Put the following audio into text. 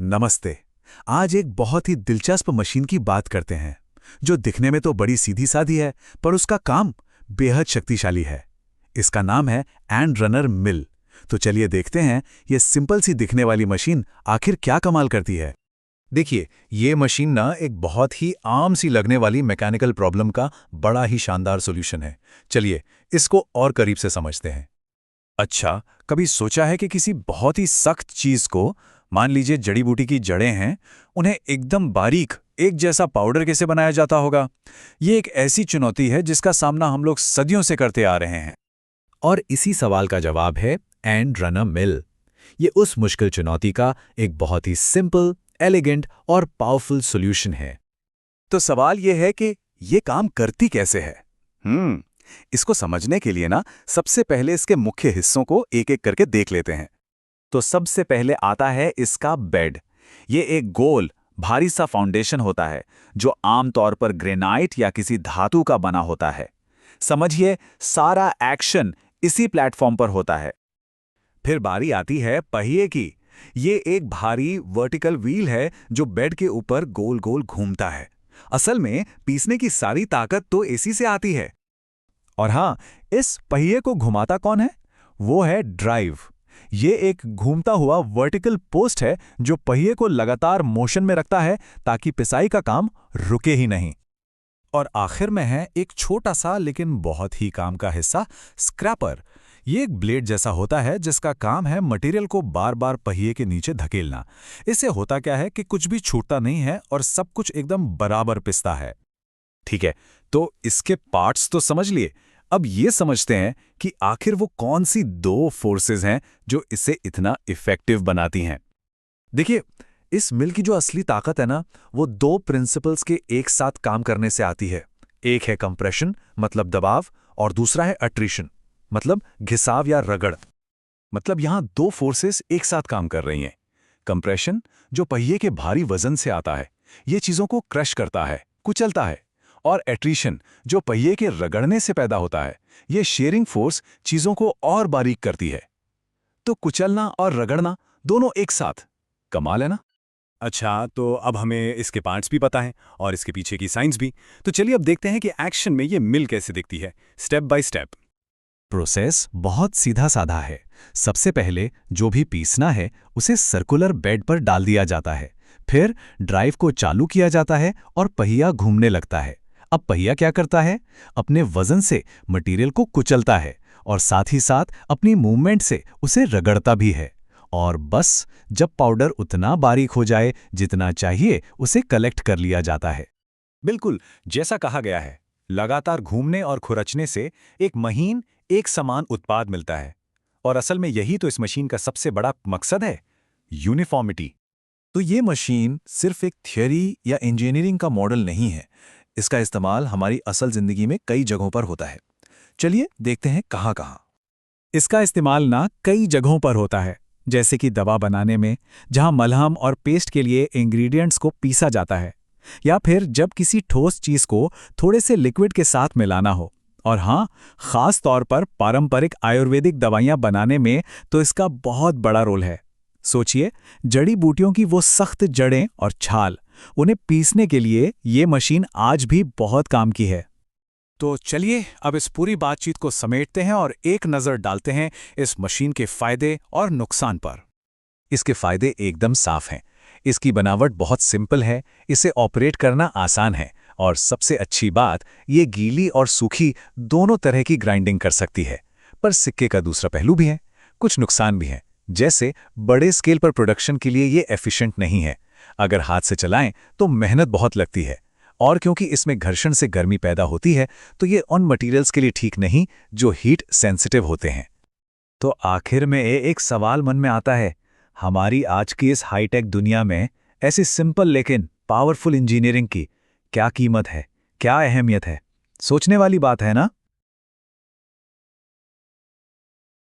नमस्ते। आज एक बहुत ही दिलचस्प मशीन की बात करते हैं जो दिखने में तो बड़ी सीधी सादी है, पर उसका काम बेहद शक्तिशाली है। इसका नाम है एंड रनर मिल। तो चलिए देखते हैं ये सिंपल सी दिखने वाली मशीन आखिर क्या कमाल करती है। देखिए, ये मशीन ना एक बहुत ही आम सी लगने वाली मैकेनिकल प्रॉब्लम का बड़ा ही शानदार सॉल्यूशन है। चलिए, इसको और करीब से समझते हैं। अच्छा, कभी सोचा है कि किसी बहुत ही सख्त चीज को, मान लीजिए जड़ी बूटी की जड़ें हैं, उन्हें एकदम बारीक एक जैसा पाउडर कैसे बनाया जाता होगा? ये एक ऐसी चुनौती है जिसका सामना हम लोग सदियों से करते आ रहे हैं। और इसी सवाल का जवाब है एंड रनर मिल। ये उस मुश्किल चुनौती का एक बहुत ही सिंपल, एलिगेंट और पावरफुल सॉल्यूशन है। तो सवाल यह है कि ये काम करती कैसे है? इसको समझने के लिए ना सबसे पहले इसके मुख्य हिस्सों को एक-एक करके देख लेते हैं। तो सबसे पहले आता है इसका बेड। ये एक गोल, भारी सा फाउंडेशन होता है जो आमतौर पर ग्रेनाइट या किसी धातु का बना होता है। समझिए, सारा एक्शन इसी प्लेटफॉर्म पर होता है। फिर बारी आती है पहिए की। ये एक भारी वर्टिकल व्हील है जो बेड के ऊपर गोल गोल घूमता है। असल में पीसने की सारी ताकत तो इसी से आती है। और हाँ, इस पहिए को घुमाता कौन है? वो है ड्राइव। ये एक घूमता हुआ वर्टिकल पोस्ट है जो पहिए को लगातार मोशन में रखता है ताकि पिसाई का काम रुके ही नहीं। और आखिर में है एक छोटा सा लेकिन बहुत ही काम का हिस्सा, स्क्रैपर। ये एक ब्लेड जैसा होता है जिसका काम है मटेरियल को बार बार पहिए के नीचे धकेलना। इससे होता क्या है कि कुछ भी छूटता नहीं है और सब कुछ एकदम बराबर पिसता है। ठीक है, तो इसके पार्ट्स तो समझ लिए। अब ये समझते हैं कि आखिर वो कौन सी दो फोर्सेस हैं जो इसे इतना इफेक्टिव बनाती हैं। देखिए, इस मिल की जो असली ताकत है ना, वो दो प्रिंसिपल्स के एक साथ काम करने से आती है। एक है कंप्रेशन, मतलब दबाव, और दूसरा है अट्रिशन, मतलब घिसाव या रगड़। मतलब यहां दो फोर्सेस एक साथ काम कर रही हैं। कंप्रेशन, जो पहिए के भारी वजन से आता है, ये चीजों को क्रश करता है, कुचलता है। और एट्रिशन, जो पहिए के रगड़ने से पैदा होता है, ये शेयरिंग फोर्स चीजों को और बारीक करती है। तो कुचलना और रगड़ना दोनों एक साथ। कमाल है ना? अच्छा, तो अब हमें इसके पार्ट्स भी पता हैं और इसके पीछे की साइंस भी। तो चलिए अब देखते हैं कि एक्शन में ये मिल कैसे दिखती है, स्टेप बाय स्टेप। प्रोसेस बहुत सीधा साधा है। सबसे पहले जो भी पीसना है उसे सर्कुलर बेड पर डाल दिया जाता है। फिर ड्राइव को चालू किया जाता है और पहिया घूमने लगता है। अब पहिया क्या करता है? अपने वजन से मटेरियल को कुचलता है और साथ ही साथ अपनी मूवमेंट से उसे रगड़ता भी है। और बस जब पाउडर उतना बारीक हो जाए जितना चाहिए, उसे कलेक्ट कर लिया जाता है। बिल्कुल जैसा कहा गया है, लगातार घूमने और खुरचने से एक महीन, एक समान उत्पाद मिलता है। और असल में यही तो इस मशीन का सबसे बड़ा मकसद है, यूनिफॉर्मिटी। तो ये मशीन सिर्फ एक थियरी या इंजीनियरिंग का मॉडल नहीं है। इसका इस्तेमाल हमारी असल जिंदगी में कई जगहों पर होता है। चलिए देखते हैं कहाँ-कहाँ। इसका इस्तेमाल ना कई जगहों पर होता है, जैसे कि दवा बनाने में, जहां मलहम और पेस्ट के लिए इंग्रेडिएंट्स को पीसा जाता है, या फिर जब किसी ठोस चीज को थोड़े से लिक्विड के साथ मिलाना हो। और हाँ, खास तौर पर पारंपरिक आयुर्वेदिक दवाइयां बनाने में तो इसका बहुत बड़ा रोल है। सोचिए, जड़ी बूटियों की वो सख्त जड़ें और छाल, उन्हें पीसने के लिए ये मशीन आज भी बहुत काम की है। तो चलिए अब इस पूरी बातचीत को समेटते हैं और एक नज़र डालते हैं इस मशीन के फायदे और नुकसान पर। इसके फायदे एकदम साफ हैं। इसकी बनावट बहुत सिंपल है, इसे ऑपरेट करना आसान है, और सबसे अच्छी बात, ये गीली और सूखी दोनों तरह की ग्राइंडिंग कर सकती है। पर सिक्के का दूसरा पहलू भी है, कुछ नुकसान भी हैं। जैसे बड़े स्केल पर प्रोडक्शन के लिए ये एफिशिएंट नहीं है। अगर हाथ से चलाएं तो मेहनत बहुत लगती है, और क्योंकि इसमें घर्षण से गर्मी पैदा होती है तो ये उन मटेरियल्स के लिए ठीक नहीं जो हीट सेंसिटिव होते हैं। तो आखिर में एक सवाल मन में आता है, हमारी आज की इस हाईटेक दुनिया में ऐसी सिंपल लेकिन पावरफुल इंजीनियरिंग की क्या कीमत है, क्या अहमियत है? सोचने वाली बात है ना?